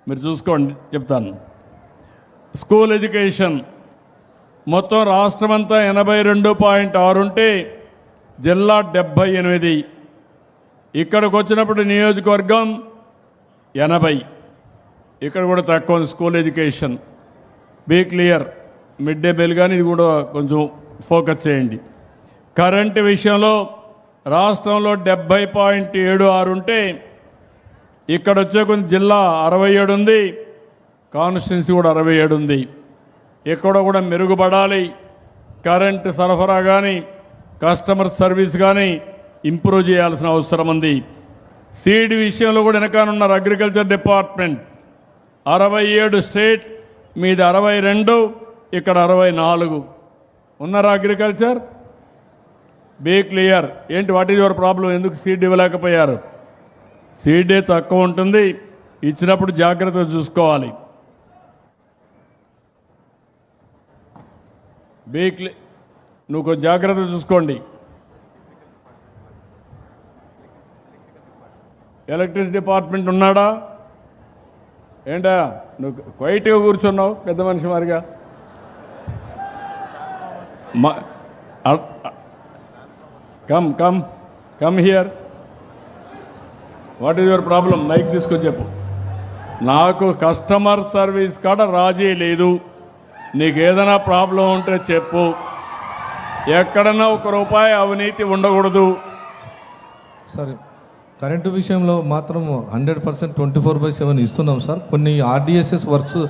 మీరు చూసుకోండి చెప్తాను. స్కూల్ ఎడ్యుకేషన్ మొత్తం రాష్ట్రమంతా 82.6 ఉంటే జిల్లా 78. ఇక్కడికి వచ్చినప్పుడు నియోజకవర్గం 80. ఇక్కడ కూడా తక్కువ ఉంది school education. Be clear. Midday meal కానీ ఇది కూడా కొంచెం ఫోకస్ చేయండి. కరెంటు విషయంలో రాష్ట్రంలో 70.76 ఉంటే ఇక్కడ వచ్చే కొంచెం జిల్లా 67 ఉంది, కాన్స్టిట్యున్సీ కూడా 67 ఉంది. ఇక్కడ కూడా మెరుగుపడాలి. కరెంటు సరఫరా కానీ కస్టమర్ సర్వీస్ కానీ ఇంప్రూవ్ చేయాల్సిన అవసరం ఉంది. సీడ్ విషయంలో కూడా వెనకానున్నారు. అగ్రికల్చర్ డిపార్ట్మెంట్ 67 స్టేట్, మీది 62, ఇక్కడ 64 ఉన్నారా అగ్రికల్చర్? Be clear. ఏంటి వాట్ ఈజ్ యువర్ ప్రాబ్లం? ఎందుకు సీడ్ ఇవ్వలేకపోయారు? సీడే తక్కువ ఉంటుంది, ఇచ్చినప్పుడు జాగ్రత్తగా చూసుకోవాలి. బీ నువ్వు కొంచెం జాగ్రత్తగా చూసుకోండి. ఎలక్ట్రిసిటీ డిపార్ట్మెంట్ ఉన్నాడా? ఏంటా నువ్వు క్వైట్గా కూర్చున్నావు పెద్ద మనిషి మారిగా? Come come come here. What is your problem? Mike తీసుకొని చెప్పు. నాకు కస్టమర్ సర్వీస్ కాడ రాజీ లేదు. నీకు ఏదైనా ప్రాబ్లం ఉంటే చెప్పు. ఎక్కడన్నా ₹1 అవినీతి ఉండకూడదు. సరే, కరెంటు విషయంలో మాత్రం 100% 24/7 ఇస్తున్నాం సార్. కొన్ని ఆర్డిఎస్ఎస్ వర్క్స్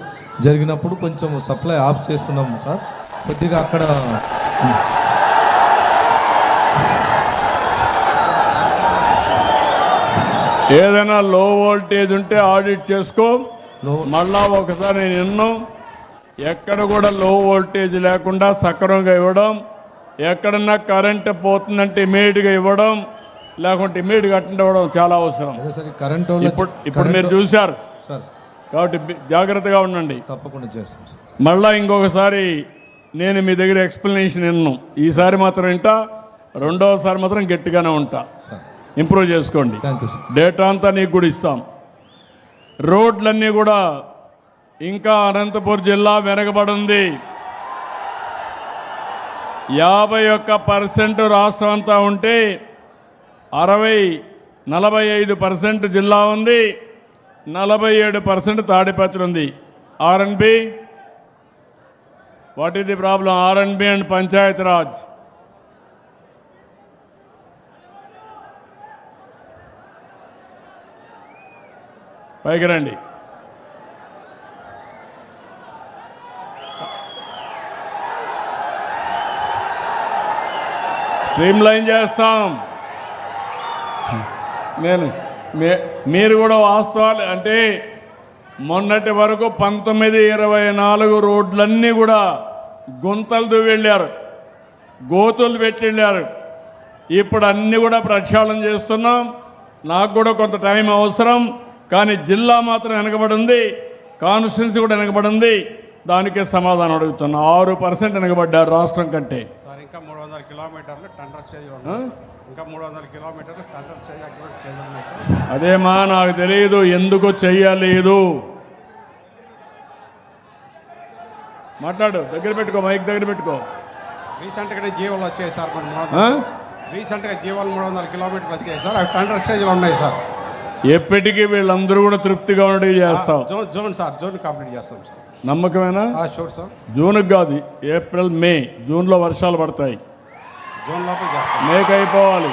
జరిగినప్పుడు కొంచెం సప్లై ఆఫ్ చేస్తున్నాం సార్. కొద్దిగా అక్కడ ఏదైనా లో వోల్టేజ్ ఉంటే ఆడిట్ చేసుకో. మళ్ళా ఒకసారి నేను విన్నాం, ఎక్కడ కూడా లో వోల్టేజ్ లేకుండా సక్రమంగా ఇవ్వడం, ఎక్కడన్నా కరెంటు పోతుందంటే ఇమీడియట్గా ఇవ్వడం, లేకుంటే ఇమీడియట్గా అటెండ్ అవ్వడం చాలా అవసరం. కరెంట్ ఇప్పుడు మీరు చూశారు సార్, కాబట్టి జాగ్రత్తగా ఉండండి. తప్పకుండా చేస్తాం సార్. మళ్ళా ఇంకొకసారి నేను మీ దగ్గర ఎక్స్ప్లెనేషన్ విన్నాను. ఈసారి మాత్రం వింటా, రెండవసారి మాత్రం గట్టిగానే ఉంటా. ఇంప్రూవ్ చేసుకోండి. Thank you sir. డేటా అంతా నీకు కూడా ఇస్తాం. రోడ్లన్నీ కూడా ఇంకా అనంతపురం జిల్లా వెనకబడింది. 51% రాష్ట్రం అంతా ఉంటే 45% జిల్లా ఉంది, 47% తాడిపత్రి ఉంది. RNB, what is the problem? RNB and panchayat raj. పైకి రండి. స్ట్రీమ్ లైన్ చేస్తాం. మీరు కూడా వాస్తవాలు అంటే మొన్నటి వరకు 19, 24 రోడ్లన్నీ కూడా గుంతలు వెళ్ళారు, గోతులు పెట్టి వెళ్ళారు. ఇప్పుడు అన్నీ కూడా ప్రక్షాళన చేస్తున్నాం. నాకు కూడా కొంత టైం అవసరం, కానీ జిల్లా మాత్రం వెనకబడి ఉంది, కాన్స్టిట్యున్సీ కూడా వెనకబడి ఉంది. దానికే సమాధానం అడుగుతున్నా. 6% వెనకబడ్డారు రాష్ట్రం కంటే. సార్ ఇంకా 300 కిలోమీటర్లు టెండర్ స్టేజ్ ఇంకా 300 కిలోమీటర్లు టెండర్ స్టేజ్ అగ్రిమెంట్ స్టేజ్ ఉన్నాయి సార్. అదేమా నాకు తెలియదు ఎందుకు చెయ్యలేదు. మాట్లాడు, దగ్గర పెట్టుకో, మైక్ దగ్గర పెట్టుకో. రీసెంట్గా జీవోలు వచ్చాయి సార్. రీసెంట్గా జీవోలు 300 కిలోమీటర్లు వచ్చాయి సార్. అవి టెండర్ స్టేజ్లో ఉన్నాయి సార్. ఎప్పటికీ వీళ్ళందరూ కూడా తృప్తిగా ఉండి చేస్తాం. జూన్ సార్, జూన్ కంప్లీట్ చేస్తాం సార్. నమ్మకమేనా? Sure sir. జూన్కి కాదు, ఏప్రిల్, మే. జూన్లో వర్షాలు పడతాయి, జూన్ లోపే చేస్తాం. మేకి అయిపోవాలి.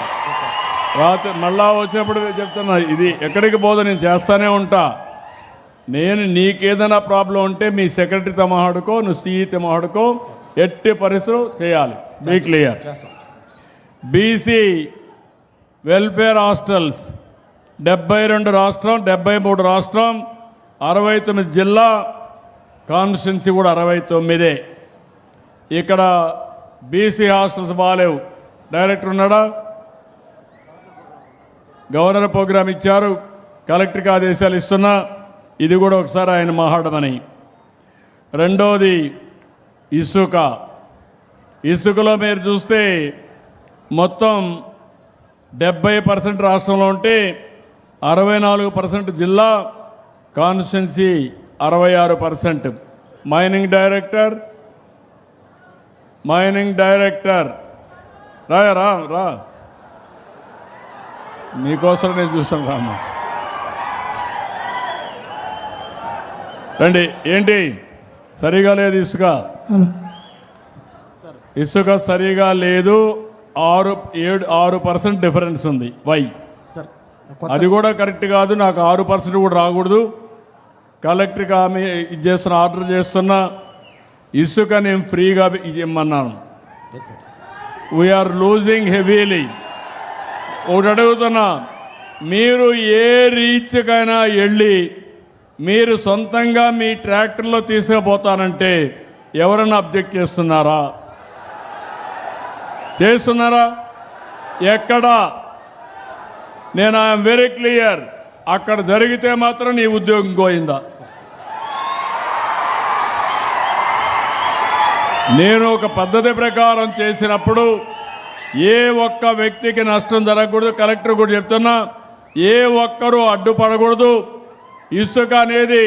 రాత్రి మళ్ళా వచ్చినప్పుడు చెప్తున్నా, ఇది ఎక్కడికి పోదు, నేను చేస్తానే ఉంటా. నేను నీకేదైనా ప్రాబ్లం ఉంటే మీ సెక్రటరీతో మాట్లాడుకో, నువ్వు సీఈతో మాట్లాడుకో, ఎట్టి పరిస్థితులు చేయాలి. Be clear. BC welfare hostels 72 రాష్ట్రం, 73 రాష్ట్రం, 69 జిల్లా, కాన్స్టిట్యున్సీ కూడా 69. ఇక్కడ బీసీ హాస్టల్స్ బాగాలేవు. డైరెక్టర్ ఉన్నాడా? గవర్నర్ ప్రోగ్రాం ఇచ్చారు, కలెక్టర్కి ఆదేశాలు ఇస్తున్నా. ఇది కూడా ఒకసారి ఆయన మాట్లాడమని. రెండోది ఇసుక. ఇసుకలో మీరు చూస్తే మొత్తం 70% రాష్ట్రంలో ఉంటే 64% జిల్లా, కాన్స్టిట్యున్సీ 66%. మైనింగ్ డైరెక్టర్ రా రా రా మీకోసం నేను చూస్తాను రామ్మా. రండి. ఏంటి సరిగా లేదు ఇసుక సరిగా లేదు. 6% డిఫరెన్స్ ఉంది. వై సార్ అది కూడా కరెక్ట్ కాదు. నాకు 6% కూడా రాకూడదు. కలెక్టర్కి ఆమె చేస్తున్న ఆర్డర్ చేస్తున్నా ఇసుక నేను ఫ్రీగా ఇమ్మన్నాను. We are losing heavily. ఒకటి అడుగుతున్నా, మీరు ఏ రీచ్కైనా వెళ్ళి మీరు సొంతంగా మీ ట్రాక్టర్లో తీసుకుపోతానంటే ఎవరైనా అబ్జెక్ట్ చేస్తున్నారా? ఎక్కడా? నేను ఐఎమ్ వెరీ క్లియర్. అక్కడ జరిగితే మాత్రం నీ ఉద్యోగం పోయిందా? నేను ఒక పద్ధతి ప్రకారం చేసినప్పుడు ఏ ఒక్క వ్యక్తికి నష్టం జరగకూడదు. కలెక్టర్ కూడా చెప్తున్నా, ఏ ఒక్కరూ అడ్డుపడకూడదు. ఇసుక అనేది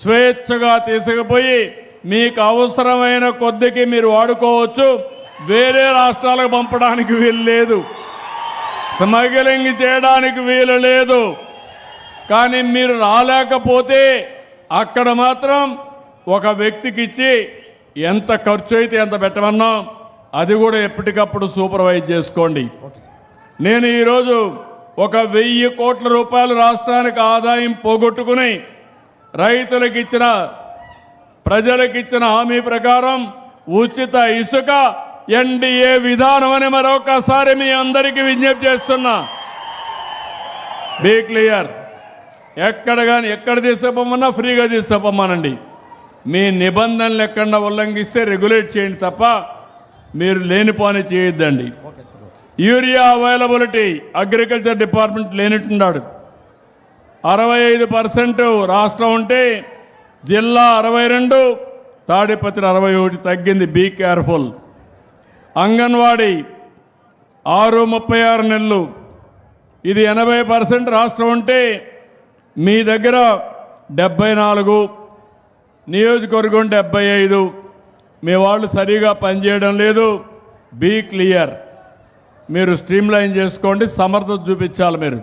స్వేచ్ఛగా తీసుకుపోయి మీకు అవసరమైన కొద్దికి మీరు వాడుకోవచ్చు. వేరే రాష్ట్రాలకు పంపడానికి వీలు లేదు. స్మగ్లింగ్ చేయడానికి వీలు లేదు. కానీ మీరు రాలేకపోతే అక్కడ మాత్రం ఒక వ్యక్తికి ఇచ్చి ఎంత ఖర్చు అయితే ఎంత పెట్టమన్నాం అది కూడా ఎప్పటికప్పుడు సూపర్వైజ్ చేసుకోండి. నేను ఈరోజు 1,000 కోట్ల రూపాయలు రాష్ట్రానికి ఆదాయం పోగొట్టుకుని రైతులకు ఇచ్చిన, ప్రజలకు ఇచ్చిన హామీ ప్రకారం ఉచిత ఇసుక ఎన్డీఏ విధానం అని మరొకసారి మీ అందరికీ విజ్ఞప్తి చేస్తున్నా. Be clear. ఎక్కడ తీసుకుపోమన్నా ఫ్రీగా తీసుకుపోమానండి. మీ నిబంధనలు ఎక్కడ ఉల్లంఘిస్తే రెగ్యులేట్ చేయండి తప్ప మీరు లేనిపోని చేయొద్దండి. యూరియా అవైలబిలిటీ అగ్రికల్చర్ డిపార్ట్మెంట్ లేనిట్టున్నాడు. 65% రాష్ట్రం ఉంటే జిల్లా 62, తాడిపత్రి 61 తగ్గింది. Be careful. అంగన్వాడీ 6-36 నెలలు, ఇది 80% రాష్ట్రం ఉంటే మీ దగ్గర 74, నియోజకవర్గం 75. మీ వాళ్ళు సరిగా పనిచేయడం లేదు. Be clear. మీరు స్ట్రీమ్ లైన్ చేసుకోండి, సమర్థత చూపించాలి మీరు.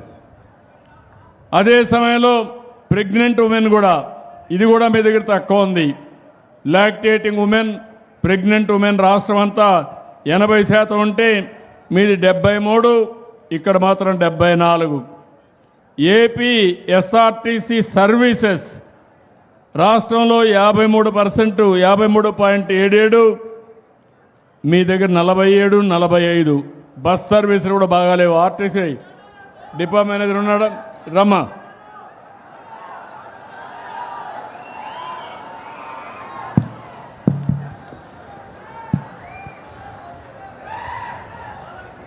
అదే సమయంలో ప్రెగ్నెంట్ ఉమెన్ కూడా, ఇది కూడా మీ దగ్గర తక్కువ ఉంది. లాక్టేటింగ్ ఉమెన్, ప్రెగ్నెంట్ ఉమెన్ రాష్ట్రం అంతా 80% ఉంటే మీది 73, ఇక్కడ మాత్రం 74. ఏపీ ఎస్ఆర్టీసీ సర్వీసెస్ రాష్ట్రంలో 53%, 53.77, మీ దగ్గర 47, 45. బస్ సర్వీసులు కూడా బాగాలేవు. ఆర్టీసీ డిపో మేనేజర్ ఉన్నాడా? రమ్మా.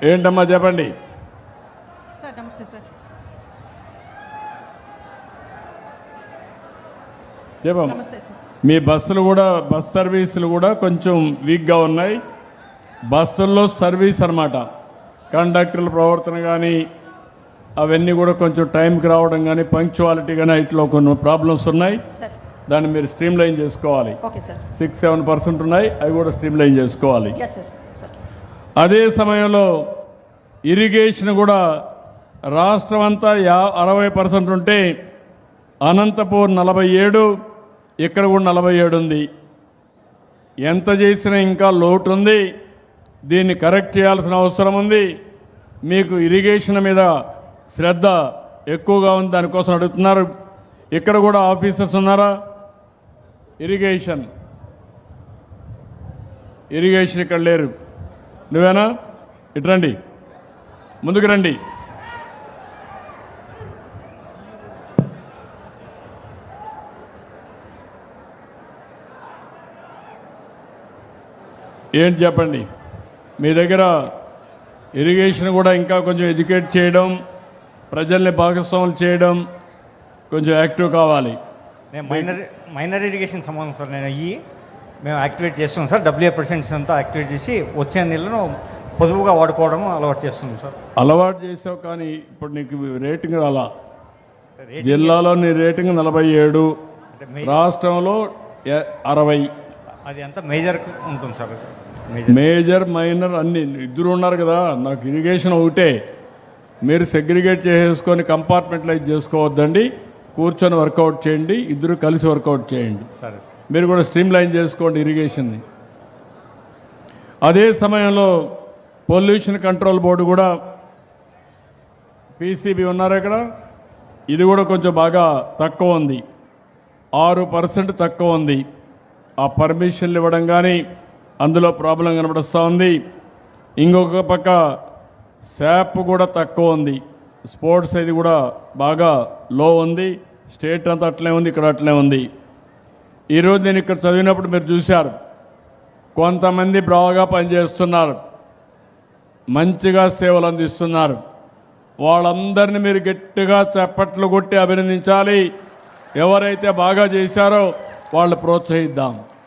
ఏంటమ్మా చెప్పండి. సార్ నమస్తే సార్. చెప్పమ్మా. నమస్తే సార్. మీ బస్ సర్వీసులు కూడా కొంచెం వీక్గా ఉన్నాయి. బస్సుల్లో సర్వీస్ అన్నమాట, కండక్టర్ల ప్రవర్తన కానీ అవన్నీ కూడా కొంచెం టైంకి రావడం కానీ పంక్చువాలిటీ కానీ ఇట్లా కొన్ని ప్రాబ్లమ్స్ ఉన్నాయి. సార్ దాన్ని మీరు స్ట్రీమ్ లైన్ చేసుకోవాలి. Okay sir. 6-7% ఉన్నాయి, అవి కూడా స్ట్రీమ్ లైన్ చేసుకోవాలి. Yes sir. సార్ అదే సమయంలో ఇరిగేషన్ కూడా రాష్ట్రం అంతా 60% ఉంటే అనంతపూర్ 47, ఇక్కడ కూడా 47 ఉంది. ఎంత చేసినా ఇంకా లోటు ఉంది. దీన్ని కరెక్ట్ చేయాల్సిన అవసరం ఉంది. మీకు ఇరిగేషన్ మీద శ్రద్ధ ఎక్కువగా ఉంది, దానికోసం అడుగుతున్నారు. ఇక్కడ కూడా ఆఫీసర్స్ ఉన్నారా? ఇరిగేషన్ ఇక్కడ లేరు. నువ్వేనా? ఇటు రండి, ముందుకు రండి. ఏంటి చెప్పండి. మీ దగ్గర ఇరిగేషన్ కూడా ఇంకా కొంచెం ఎడ్యుకేట్ చేయడం, ప్రజల్ని భాగస్వాములు చేయడం, కొంచెం యాక్టివ్ కావాలి. నేను మైనర్ ఇరిగేషన్ సంబంధం సార్. మేము యాక్టివేట్ చేస్తున్నాం సార్. WA% అంతా యాక్టివేట్ చేసి వచ్చే నీళ్ళను పొదుపుగా వాడుకోవడం అలవాటు చేస్తున్నాం సార్. అలవాటు చేసావు, కానీ ఇప్పుడు నీకు రేటింగ్ అలా జిల్లాలో నీ రేటింగ్ 47, అంటే రాష్ట్రంలో 60. అది అంతా మేజర్ ఉంటుంది సార్. మేజర్ మైనర్ అన్ని ఇద్దరు ఉన్నారు కదా. నాకు ఇరిగేషన్ ఒకటే, మీరు సెగ్రిగేట్ చేసేసుకొని కంపార్ట్మెంటలైజ్ చేసుకోవద్దండి. కూర్చొని వర్కౌట్ చేయండి, ఇద్దరు కలిసి వర్కౌట్ చేయండి. సరే సార్. మీరు కూడా స్ట్రీమ్ లైన్ చేసుకోండి ఇరిగేషన్ని. అదే సమయంలో పొల్యూషన్ కంట్రోల్ బోర్డు కూడా పీసీబీ ఉన్నారు ఇక్కడ, ఇది కూడా కొంచెం బాగా తక్కువ ఉంది, 6% తక్కువ ఉంది. ఆ పర్మిషన్లు ఇవ్వడం కానీ అందులో ప్రాబ్లం కనబడుస్తూ ఉంది. ఇంకొక పక్క శాప్ కూడా తక్కువ ఉంది, స్పోర్ట్స్ ఇది కూడా బాగా లో ఉంది. స్టేట్ అంతా అట్లే ఉంది, ఇక్కడ అట్లే ఉంది. ఈరోజు నేను ఇక్కడ చదివినప్పుడు మీరు చూశారు, కొంతమంది బాగా పనిచేస్తున్నారు, మంచిగా సేవలు అందిస్తున్నారు. వాళ్ళందరినీ మీరు గట్టిగా చప్పట్లు కొట్టి అభినందించాలి. ఎవరైతే బాగా చేశారో వాళ్ళు ప్రోత్సహిద్దాం.